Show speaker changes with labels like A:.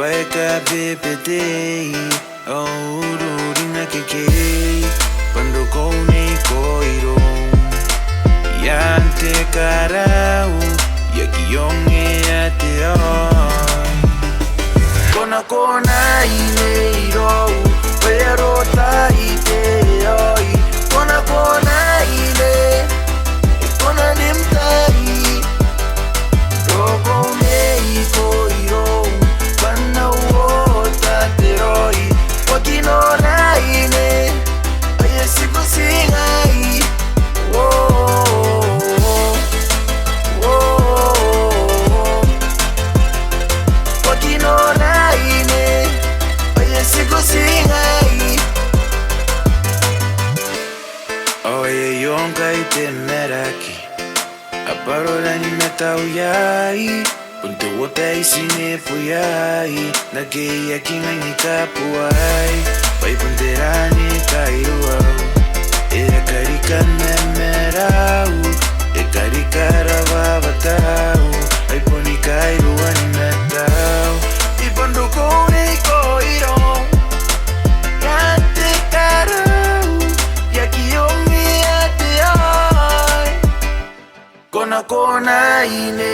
A: Waika bebedei Oh rurina kekei Pando kouni koiro Yante karau Yakionge ate oi Kona kona ineiro Perota ite oi Kona kona ine Kona nimtai Rogo mei koiro Pana uota te roi Wakino naine Aye siku singai Wakino naine Aye siku singai Oye yonka ite meraki Aparora ni metau yai Punto wota isine puyai Nagei akinga ni kapuai Pai punterani kairuau Era karika memerau E karika ravavatau Ai poni kairua ni metau I pondo kone koirong Yate karau Yakiongi ate ai Kona kona ine